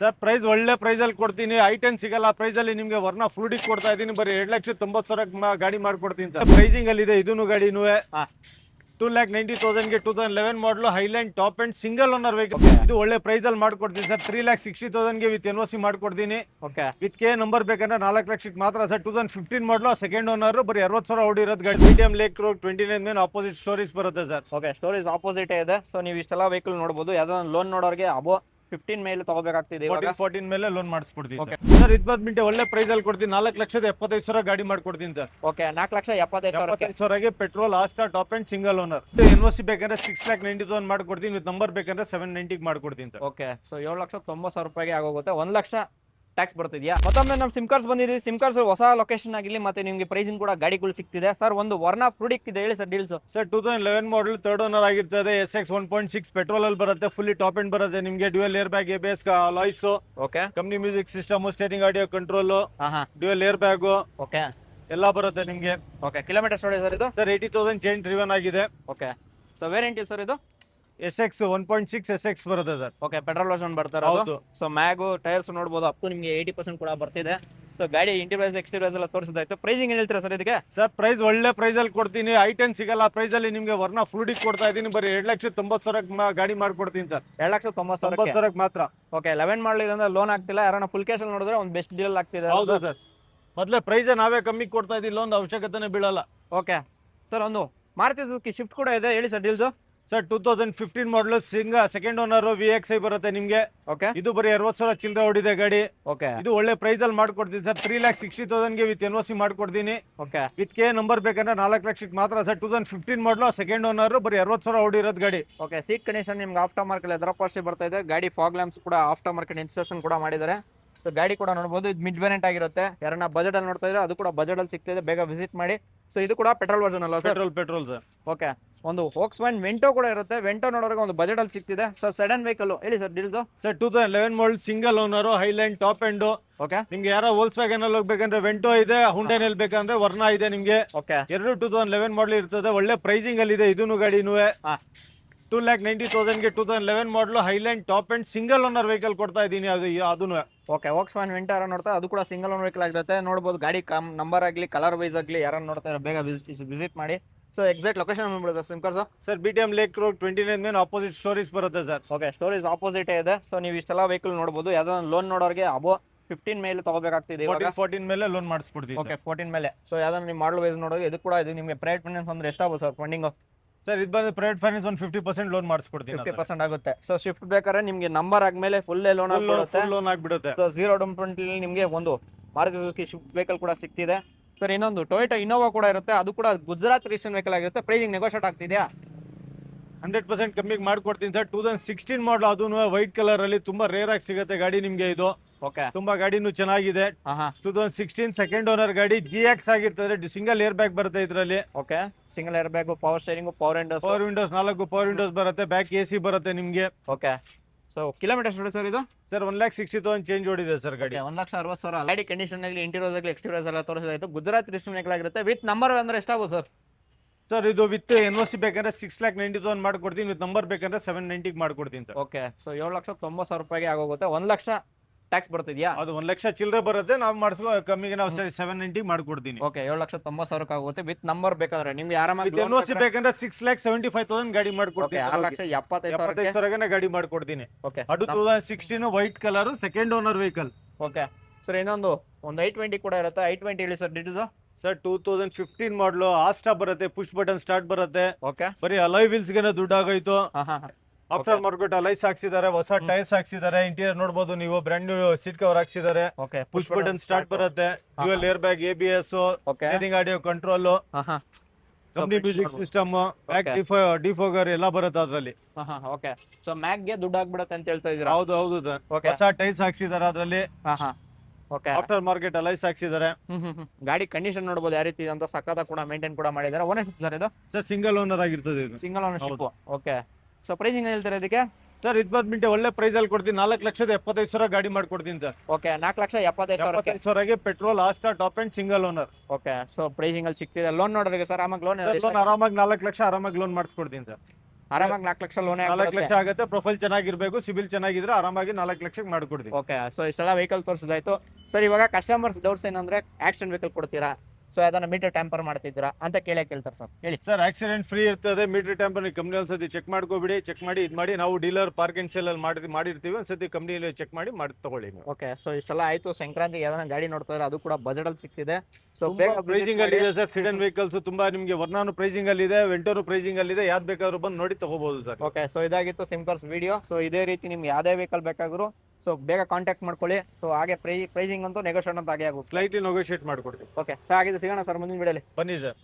Sir price ಒಳ್ಳೆ price ಅಲ್ಲಿ ಕೊಡ್ತೀನಿ. ಐಟೆನ್ ಸಿಗಲ್ಲ ಆ ಪ್ರೈಸ್ ಅಲ್ಲಿ ನಿಮ್ಗೆ ವರ್ಣ ಫ್ಲೂಡಿಗೆ ಕೊಡ್ತಾ ಇದೀನಿ. ಬರೀ 2,90,000 ಗಾಡಿ ಮಾಡ್ಕೊಡ್ತೀನಿ ಸರ್. ಪ್ರೈಸಿಂಗ್ ಅಲ್ಲಿ ಇದೆ ಇದೂನು ಗಾಡಿನೂ. 2,90,000 ಗೆ 2011 ಮಾಡಲು highland top and single owner vehicle. ಇದು ಒಳ್ಳೆ ಪ್ರೈಸ್ ಅಲ್ಲಿ ಮಾಡ್ಕೊಡ್ತೀನಿ ಸರ್. 3,60,000 ಗೆ ವಿತ್ NOC ಮಾಡ್ಕೊಡ್ತೀನಿ. ವಿತ್ ಕೆ ನಂಬರ್ ಬೇಕಂದ್ರೆ 4 ಲಕ್ಷಕ್ಕೆ ಮಾತ್ರ ಸರ್. 2015 ಮಾಡಲು ಸೆಕೆಂಡ್ ಓನರ್, ಬರೀ 60,000 ಓಡಿರೋದು ಗಾಡಿ. ಮೀಡಿಯಂ ಲೇಕ್ ರೋಡ್ 29 ಮೇಲೆ ಆಪೋಸಿಟ್ ಸ್ಟೋರೀಸ್ ಬರುತ್ತೆ ಸರ್. ಓಕೆ, ಸ್ಟೋರೇಜ್ ಆಪೋಸಿಟ್ ಇದೆ. ಸೊ ನೀವು ಇಷ್ಟೆಲ್ಲ ವೆಹಿಕಲ್ ನೋಡಬಹುದು. ಯಾವ್ದೋ ಲೋನ್ ನೋಡೋರಿಗೆ ಅಬೋ 15 ಮೇಲೆ ತಗೋಬೇಕಾಗ್ತಿದೆ. 14 ಮೇಲೆ ಲೋನ್ ಮಾಡಿಸ್ಕೊಡ್ತೀನಿ ಸರ್. ಇದು ಬಂದ್ಬಿಟ್ಟು ಒಳ್ಳೆ ಪ್ರೈಸ್ ಅಲ್ಲಿ ಕೊಡ್ತೀನಿ. 4,75,000 ಗಾಡಿ ಮಾಡ್ಕೊಡ್ತೀನಿ sir. Okay, 4,75,000 petrol Asta top and single owner. NOC ಬೇಕಂದ್ರೆ 6,90,000 ಮಾಡ್ಕೊಡ್ತೀನಿ. ವಿತ್ ನಂಬರ್ ಬೇಕಂದ್ರೆ 790 ಮಾಡ್ಕೊಡ್ತೀನಿ ಸರ್. ಓಕೆ, ಸೊ 7,90,000 ರೂಪಾಯಿಗೆ ಆಗೋಗುತ್ತೆ. 1 ಲಕ್ಷ ಟ್ಯಾಕ್ಸ್ ಬರ್ತಿದ್ಯಾ? ಮತ್ತೊಮ್ಮೆ ನಮ್ಮ ಸಿಮ್ ಕಾರ್ಡ್ಸ್ ಬಂದಿದೆ. ಸಿಮ್ ಕಾರ್ಡ್ಸ್ ಹೊಸ ಲೊಕೇಶನ್ ಆಗಿಲ್ಲ, ಮತ್ತೆ ನಿಮಗೆ ಪ್ರೈಸಿಂಗ್ ಕೂಡ ಗಾಡಿಗಳು ಸಿಗ್ತಿದೆ ಸರ್. ಒಂದು ವರ್ಣ ಫ್ರೂಡಿಕ್ ಇದೆ, ಹೇಳಿ sir deals. Sir 2011 model third owner ಆಗಿರ್ತದೆ. SX 1.6 ಪೆಟ್ರೋಲ್ ಅಲ್ಲಿ ಬರುತ್ತೆ. ಫುಲ್ಲಿ ಟಾಪ್ ಎಂಡ್ ಬರುತ್ತೆ ನಿಮಗೆ. Dual air bag, ABS, alloys, okay, company music system, steering audio control, dual air bag, okay, ಎಲ್ಲ ಬರುತ್ತೆ ನಿಮಗೆ. ಓಕೆ, ಕಿಲೋಮೀಟರ್ಸ್ ನೋಡಿ ಸರ್ ಇದು. ಸರ್ 80,000 ಚೇಂಜ್ ಡ್ರಿವನ್ ಆಗಿದೆ. ಓಕೆ, ಸೊ ವೇರಿಯಂಟ್ ಸರ್ ಇದು SX 1.6 SX ಬರುತ್ತೆ ಸರ್. ಓಕೆ, ಪೆಟ್ರೋಲ್ ವರ್ಷನ್ ಬರ್ತಾರೆ. ಹೌದು. ಸೊ ಮ್ಯಾಗು ಟೈರ್ಸ್ ನೋಡಬಹುದು, ಅಪ್ ಟು ನಿಮಗೆ 80% ಕೂಡ ಬರ್ತಿದೆ. ಸೊ ಗಾಡಿ ಇಂಟೀರಿಯರ್ಸ್ ಎಕ್ಸ್ಟೀರಿಯರ್ಸ್ ಎಲ್ಲ ತೋರಿಸಿದಾಯ್ತು. ಪ್ರೈಸಿಂಗ್ ಏನ್ ಹೇಳ್ತೀರಾ ಸರ್ ಇದಕ್ಕೆ? ಸರ್ ಪ್ರೈಸ್ ಒಳ್ಳೆ ಪ್ರೈಸ್ ಅಲ್ಲಿ ಕೊಡ್ತೀನಿ. ಐಟೆನ್ ಸಿಗಲ್ಲ ಆ ಪ್ರೈಸ್ ಅಲ್ಲಿ ನಿಮ್ಗೆ ವರ್ಣ ಫ್ಲೂಡಿಗೆ ಕೊಡ್ತಾ ಇದೀನಿ. ಬರೀ 2,90,000 ಗಾಡಿ ಮಾಡ್ಕೊಡ್ತೀನಿ ಸರ್. 2,90,000 ಮಾತ್ರ. ಓಕೆ, 11 ಮಾಡಲ್ ಇದ್ರೆ ಲೋನ್ ಆಗ್ತಿಲ್ಲ. ಯಾರನ್ನ ಫುಲ್ ಕ್ಯಾಶ್ ಅಲ್ಲಿ ನೋಡಿದ್ರೆ ಒಂದು ಬೆಸ್ಟ್ ಡೀಲ್ ಆಗ್ತಿದೆ. ಹೌದು ಸರ್, ಮೊದಲೇ ಪ್ರೈಸ್ ನಾವೇ ಕಮ್ಮಿ ಕೊಡ್ತಾ ಇದೀವಿ. ಲೋನ್ ಅವಶ್ಯಕತೆನೇ ಬೀಳಲ್ಲ. ಓಕೆ ಸರ್, ಒಂದು ಮಾರುತಿ ಸುಜುಕಿ ಶಿಫ್ಟ್ ಕೂಡ ಇದೆ, ಹೇಳಿ ಸರ್ ಡೀಲ್ಸ್. ಸರ್ 2015 ಮಾಡಲು ಸೆಕೆಂಡ್ ಓನರ್ VXI ಬರುತ್ತೆ ನಿಮ್ಗೆ. ಓಕೆ, ಇದು ಬರೀ 60,000 ಚಿಲ್ಲರೆ ಓಡಿದೆ ಗಾಡಿ. ಓಕೆ, ಇದು ಒಳ್ಳೆ ಪ್ರೈಸ್ ಅಲ್ಲಿ ಮಾಡ್ಕೊಡ್ತೀನಿ ಸರ್. 3,60,000 ಗೆ ವಿತ್ NOC ಮಾಡ್ಕೊಡ್ತೀನಿ. ಓಕೆ, ವಿತ್ ಕೆ ನಂಬರ್ ಬೇಕಂದ್ರೆ 4 ಲಕ್ಷಕ್ಕೆ ಮಾತ್ರ ಸರ್. 2015 ಮಾಡಲು ಸೆಕೆಂಡ್ ಓನರ್, ಬರೀ 60,000 ಓಡಿರೋದು ಗಾಡಿ. ಓಕೆ, ಸೀಟ್ ಕಂಡೀಷನ್ ನಿಮ್ಗೆ ಆಫ್ಟರ್ ಮಾರ್ಕೆಟ್ ಎದರ ಪಾರ್ಟಿ ಬರ್ತಾ ಇದೆ. ಗಾಡಿ ಫಾಗ್ ಲ್ಯಾಂಪ್ಸ್ ಕೂಡ ಆಫ್ಟರ್ ಮಾರ್ಕೆಟ್ ಇನ್ಸ್ಟಾಲೇಷನ್ ಕೂಡ ಮಾಡಿದ್ದಾರೆ. ಸೊ ಗಾಡಿ ಕೂಡ ನೋಡಬಹುದು. ಇದು ಮಿಡ್ ವೇರಿಯಂಟ್ ಆಗಿರುತ್ತೆ. ಯಾರನ್ನ ಬಜೆಟ್ ಅಲ್ಲಿ ನೋಡ್ತಾ ಇದ್ರೆ ಅದು ಕೂಡ ಬಜೆಟ್ ಅಲ್ಲಿ ಸಿಗ್ತಿದೆ, ಬೇಗ ವಿಸಿಟ್ ಮಾಡಿ. ಸೊ ಇದು ಕೂಡ ಪೆಟ್ರೋಲ್ ವರ್ಷನ್ ಅಲ್ಲ ಸರ್? Petrol sir. ಓಕೆ, ಒಂದು Volkswagen ವೆಂಟೋ ಕೂಡ ಇರುತ್ತೆ. ವೆಂಟೋ ನೋಡೋರಿಗೆ ಒಂದು ಬಜೆಟ್ ಅಲ್ಲಿ ಸಿಗ್ತಿದೆ ಸರ್. ಸೆಡನ್ ವೆಹಿಕಲ್, ಹೇಳಿ sir deals. Sir 2011 model single owner, highland top end. Okay, ನಿಮ್ಗೆ ಯಾರೋ Volkswagen ಅಲ್ಲಿ ಹೋಗ್ಬೇಕಂದ್ರೆ ವೆಂಟೋ ಇದೆ, ಹುಂಡೈನಲ್ಲಿ ಬೇಕಂದ್ರೆ ವರ್ಣ ಇದೆ ನಿಮ್ಗೆ. ಓಕೆ, ಎರಡು 2011 ಮಾಡಲ್ ಇರ್ತದೆ. ಒಳ್ಳೆ ಪ್ರೈಸಿಂಗ್ ಅಲ್ಲಿ ಇದೆ ಇದೂನು ಗಾಡಿನೂ. 2,90,000 ಗೆ 2011 ಮಾಡಲು highland top and single owner vehicle ಕೊಡ್ತಾ ಇದೀನಿ. ಅದನ್ನು ಓಕೆ, Volkswagen ವೆಂಟೋ ನೋಡ್ತಾ ಅದು ಕೂಡ ಸಿಂಗಲ್ ಓನರ್ ವೆಹಿಕಲ್ ಆಗಿರುತ್ತೆ. ನೋಡಬಹುದು ಗಾಡಿ ನಂಬರ್ ಆಗಲಿ ಕಲರ್ ವೈಸ್ ಆಗಲಿ ಯಾರನ್ನ ನೋಡ್ತಾ ಇದ್ರೆ ಬೇಗ ವಿಸಿಟ್ ಮಾಡಿ. ಸೊ ಎಕ್ಸಾಕ್ಟ್ ಲೊಕೇಶನ್ ಬಂದ್ಬಿಡುತ್ತೆ sim cards. Sir BTM lake road 29 ಮೇಲೆ ಆಪೋಸಿಟ್ ಸ್ಟೋರೀಸ್ ಬರುತ್ತೆ ಸರ್. ಓಕೆ, ಸ್ಟೋರೇಜ್ ಆಪೋಸಿಟ್ ಇದೆ. ಸೊ ನೀವು ಇಷ್ಟೆಲ್ಲ ವೆಹಿಕಲ್ ನೋಡಬಹುದು. ಯಾವ್ದೋ ಲೋನ್ ನೋಡೋರಿಗೆ ಅಬೋ 15 ಮೇಲೆ ತಗೋಬೇಕಾಗ್ತಿದೆ. 14 ಮೇಲೆ ಲೋನ್ ಮಾಡಿಸ್ಕೊಡ್ತೀವಿ. ಓಕೆ, 14 ಮೇಲೆ. ಸೊ ಯಾವ್ದಾದ್ರು ನೀವು ಮಾಡಲ್ ವೈಸ್ ನೋಡೋದು ಇದು ಕೂಡ ಇದು ನಿಮಗೆ ಪ್ರೈವೇಟ್ ಫೈನಾನ್ಸ್ ಅಂದ್ರೆ ಎಷ್ಟಾಗುತ್ತೆ ಸರ್ ಫಂಡಿಂಗ್? ಸರ್ ಇದು ಬಂದು ಪ್ರೈವೇಟ್ ಫೈನಾನ್ಸ್ ಒಂದು 50% ಲೋನ್ ಮಾಡಿಸ್ಕೊಡ್ತೀನಿ. 50% ಆಗುತ್ತೆ. ಸೊ ಶಿಫ್ಟ್ ಬೇಕಾದ್ರೆ ನಿಮಗೆ ನಂಬರ್ ಆದ್ಮೇಲೆ ಫುಲ್ ಲೋನ್ ಆಗ್ಬಿಡುತ್ತೆ. ಸೊ 0 ಡೌನ್ ಪೇಮೆಂಟ್ ನಿಮಗೆ ಒಂದು ಮಾರುತಿ ಸುಜುಕಿ ಶಿಫ್ಟ್ ವೆಹಿಕಲ್ ಕೂಡ ಸಿಗ್ತಿದೆ ಸರ್. ಇನ್ನೊಂದು ಟೊಯೋಟಾ ಇನೋವಾ ಕೂಡ ಇರುತ್ತೆ, ಅದು ಕೂಡ ಗುಜರಾತ್ ರಿಜಿಸ್ಟ್ರೇಷನ್ ವೆಹಿಕಲ್ ಆಗಿರುತ್ತೆ. ಪ್ರೈಸಿಂಗ್ ನೆಗೋಷಿಯೇಟ್ ಆಗ್ತಿದೆಯಾ? 100% ಕಮ್ಮಿಗೆ ಮಾಡ್ಕೊಡ್ತೀನಿ ಸರ್. 2016 ಮಾಡಲ್, ಅದನ್ನು ವೈಟ್ ಕಲರ್ ಅಲ್ಲಿ ತುಂಬಾ ರೇರ್ ಆಗಿ ಸಿಗುತ್ತೆ ಗಾಡಿ ನಿಮ್ಗೆ. ಇದು ಓಕೆ, ತುಂಬಾ ಗಾಡಿನೂ ಚೆನ್ನಾಗಿದೆ. 2016 ಸೆಕೆಂಡ್ ಓನರ್ ಗಾಡಿ, GX ಆಗಿರ್ತದೆ. ಸಿಂಗಲ್ ಏರ್ ಬ್ಯಾಗ್ ಬರುತ್ತೆ ಇದರಲ್ಲಿ. Okay, single air bag, power steering, power Windows, 4 power Windows ಬರುತ್ತೆ. ಬ್ಯಾಕ್ AC ಬರುತ್ತೆ ನಿಮ್ಗೆ. ಓಕೆ, ಸೊ ಕಿಲೋಮೀಟರ್ಸ್ ನೋಡಿ ಸರ್ ಇದು. ಸರ್ 1,60,000 ಚೇಂಜ್ ಓಡಿದೆ ಸರ್ ಗಾಡಿ. 1,60,000. ಗಾಡಿ ಕಂಡೀಷನ್ ಆಗಲಿ ಇಂಟೀರಿಯರ್ಸ್ ಆಗಲಿ ಎಕ್ಸ್ಟೀರಿಯರ್ಸ್ ಎಲ್ಲ ತೋರಿಸಿದಾಯ್ತು. ಗುಜರಾತ್ ರಿಜಿಸ್ಟ್ರೇಷನ್ ವೆಹಿಕಲ್ ಆಗಿರುತ್ತೆ. ವಿತ್ ನಂಬರ್ ಅಂದ್ರೆ ಎಷ್ಟಾಗುತ್ತೆ ಸರ್? ಸರ್ ಇದು ವಿತ್ NOC ಬೇಕಂದ್ರೆ 6,90,000 ಮಾಡ್ಕೊಡ್ತೀನಿ. ವಿತ್ ನಂಬರ್ ಬೇಕಂದ್ರೆ 790 ಮಾಡ್ಕೊಡ್ತೀನಿ ಸರ್. ಓಕೆ, ಸೊ 7,90,000 ರೂಪಾಯಿಗೆ ಆಗೋಗುತ್ತೆ. 1 ಲಕ್ಷ ಟ್ಯಾಕ್ಸ್ ಬರ್ತಿದ್ಯಾ? ಅದು 1 ಲಕ್ಷ ಚಿಲ್ಲರೆ ಬರುತ್ತೆ. ನಾವು ಮಾಡಿಸುವ ಕಮ್ಮಿಗೆ ನಾವು 790 ಮಾಡ್ಕೊಡ್ತೀನಿ. ಓಕೆ, 7,90,000 ಆಗುತ್ತೆ. ವಿತ್ ನಂಬರ್ ಬೇಕಾದ್ರೆ ನಿಮ್ಗೆ ಆರಾಮಾಗಿ NOC ಬೇಕಂದ್ರೆ 6,75,000 ಗಾಡಿ ಮಾಡ್ಕೊಡ್ತೀನಿ. 6,75,000 ಗಾಡಿ ಮಾಡ್ಕೊಡ್ತೀನಿ. ಓಕೆ, ಅದು 2016 white colour second owner vehicle. Okay sir, ಇನ್ನೊಂದು i20 ಕೂಡ ಇರುತ್ತೆ. i20 ಹೇಳಿ ಸರ್ ಡೀಟೇಲ್ಸ್. ಸರ್ 2015 ಮಾಡಲು ಆಸ್ಟಾ ಬರುತ್ತೆ, ಪುಷ್ ಬಟನ್ ಸ್ಟಾರ್ಟ್ ಬರುತ್ತೆ. ಓಕೆ, ಬರೀ ಅಲಾಯ್ ವೀಲ್ಸ್ ಗೆ ದುಡ್ಡು ಆಗೋಯ್ತು. ಆಫ್ಟರ್ ಮಾರ್ಕೆಟ್ ಅಲೈಸ್ ಹಾಕ್ಸಿದ್ದಾರೆ, ಹೊಸ ಟೈರ್ಸ್ ಹಾಕ್ಸಿದ್ದಾರೆ. ಇಂಟೀರಿಯರ್ ನೋಡಬಹುದು ನೀವು, ಬ್ರ್ಯಾಂಡ್ ನ್ಯೂ ಸೀಟ್ ಕವರ್ ಹಾಕ್ಸಿದ್ದಾರೆ. ಪುಷ್ ಬಟನ್ ಸ್ಟಾರ್ಟ್ ಬರುತ್ತೆ. Dual air bag, ABS, steering audio control, company music system, back defogger ಎಲ್ಲ ಬರುತ್ತೆ ಅದರಲ್ಲಿ. ಓಕೆ, ಸೊ ಮ್ಯಾಗ್ ಗೆ ದುಡ್ಡು ಆಗ್ಬಿಡುತ್ತೆ ಅಂತ ಹೇಳ್ತಾ ಇದೀರಾ? ಹೌದು, ಹೊಸ ಟೈರ್ಸ್ ಹಾಕ್ಸಿದ್ದಾರೆ ಅದರಲ್ಲಿ. ಓಕೆ, ಆಫ್ಟರ್ ಮಾರ್ಕೆಟ್ ಅಲೈಸ್ ಹಾಕ್ಸಿದ್ದಾರೆ. ಗಾಡಿ ಕಂಡೀಷನ್ ನೋಡಬಹುದು ಯಾವ ರೀತಿ ಅಂತ. ಸಕ್ಕತ್ತ ಕೂಡ ಮೇಂಟೈನ್ ಕೂಡ ಮಾಡಿದ್ದಾರೆ. ಓನರ್ಶಿಪ್ ಸರ್ ಇದು? ಸರ್ ಸಿಂಗಲ್ ಓನರ್ ಆಗಿರ್ತದೆ ಇದು. Single ownership. Okay, so pricing ಹೇಳ್ತಾರೆ ಇದಕ್ಕೆ? ಸರ್ ಇದು ಬಂದ್ಬಿಟ್ಟು ಒಳ್ಳೆ ಪ್ರೈಸ್ ಅಲ್ಲಿ ಕೊಡ್ತೀನಿ. 4,75,000 ಗಾಡಿ ಮಾಡ್ಕೊಡ್ತೀನಿ sir. Okay, 4,75,000 petrol Asta top and single owner. Okay, so pricing ಅಲ್ಲಿ ಸಿಗ್ತಿದೆ. ಲೋನ್ ನೋಡ್ರಿ ಸರ್, ಆರಾಮಾಗಿ ಲೋನ್ ಆರಾಮಾಗಿ 4 ಲಕ್ಷ ಆರಾಮಾಗಿ ಲೋನ್ ಮಾಡಿಸ್ಕೊಡ್ತೀನಿ ಸರ್. ಆರಾಮಾಗಿ 4 ಲಕ್ಷ ಲೋನ್ 4 ಲಕ್ಷ ಆಗುತ್ತೆ. ಪ್ರೊಫೈಲ್ ಚೆನ್ನಾಗಿರ್ಬೇಕು, ಸಿಬಿಲ್ ಚೆನ್ನಾಗಿದ್ರೆ ಆರಾಮಾಗಿ 4 ಲಕ್ಷಕ್ಕೆ ಮಾಡ್ಕೊಡ್ತೀವಿ. ಓಕೆ, ಸೊ ಇಷ್ಟೆಲ್ಲ ವೆಹಿಕಲ್ ತೋರಿಸಿದಾಯ್ತು. ಸರ್, ಇವಾಗ ಕಸ್ಟಮರ್ಸ್ ಡೌಟ್ಸ್ ಏನಂದ್ರೆ ಆಕ್ಸಿಡೆಂಟ್ ವೆಹಿಕಲ್ ಕೊಡ್ತೀರಾ, ಸೊ ಅದನ್ನ ಮೀಟರ್ ಟ್ಯಾಂಪರ್ ಮಾಡ್ತಿದ್ದೀರಾ ಅಂತ ಕೇಳ್ತಾರೆ ಸರ್, ಹೇಳಿ. ಸರ್, ಆಕ್ಸಿಡೆಂಟ್ ಫ್ರೀ ಇರ್ತದೆ. ಮೀಟರ್ ಟ್ಯಾಂಪರ್ ಕಂಪ್ನಿ ಒಂದ್ಸತಿ ಚೆಕ್ ಮಾಡ್ಕೋಬಿಡಿ. ಚೆಕ್ ಮಾಡಿ ಇದು ಮಾಡಿ, ನಾವು ಡೀಲರ್ ಪಾರ್ಕ್ ಅಂಡ್ ಸೇಲ್ ಅಲ್ಲಿ ಮಾಡಿರ್ತೀವಿ. ಒಂದ್ಸತಿ ಕಂಪ್ನಿಯಲ್ಲಿ ಚೆಕ್ ಮಾಡಿ ತಗೊಳ್ಳಿ ನೀವು. ಓಕೆ, ಸೊ ಇಷ್ಟೆಲ್ಲ ಆಯ್ತು. ಸಂಕ್ರಾಂತಿ ಯಾವ್ದಾನ ಗಾಡಿ ನೋಡ್ತಾ ಇದ್ರೆ ಅದು ಕೂಡ ಬಜೆಟ್ ಅಲ್ಲಿ ಸಿಗ್ತಿದೆ. ಸೊ ಪ್ರೈಸಿಂಗ್ ಅಲ್ಲಿ ಇದೆ ಸರ್. ಸಿಡನ್ ವೆಹಿಕಲ್ಸ್ ತುಂಬಾ ನಿಮಗೆ ವರ್ನಾನು ಪ್ರೈಸಿಂಗ್ ಅಲ್ಲಿ ಇದೆ, ವೆಂಟೋನು ಪ್ರೈಸಿಂಗ್ ಅಲ್ಲಿ ಇದೆ. ಯಾವ್ದು ಬೇಕಾದ್ರೂ ಬಂದು ನೋಡಿ ತಗೋಬಹುದು ಸರ್. ಓಕೆ, ಸೊ ಇದಾಗಿತ್ತು ಸಿಂಪರ್ಸ್ ವಿಡಿಯೋ. ಸೊ ಇದೇ ರೀತಿ ನಿಮ್ಗೆ ಯಾವ್ದೇ ವೆಹಿಕಲ್ ಬೇಕಾದ್ರು ಸೊ ಬೇಗ ಕಾಂಟ್ಯಾಕ್ಟ್ ಮಾಡ್ಕೊಳ್ಳಿ. ಸೊ ಹಾಗೆ ಪ್ರೈಸಿಂಗ್ ಅಂತೂ ನೆಗೋಷಿಯೇಟ್ ಅಂತ ಆಗೇ ಆಗುತ್ತೆ. ಸ್ಲೈಟ್ಲಿ ನೆಗೋಷಿಯೇಟ್ ಮಾಡ್ಕೊಡ್ತೀವಿ. ಓಕೆ, ಸೊ ಹಾಗಿದ್ರೆ ಸಿಗೋಣ ಸರ್ ಮುಂದಿನ ವಿಡಿಯೋಲಿ. ಬನ್ನಿ ಸರ್.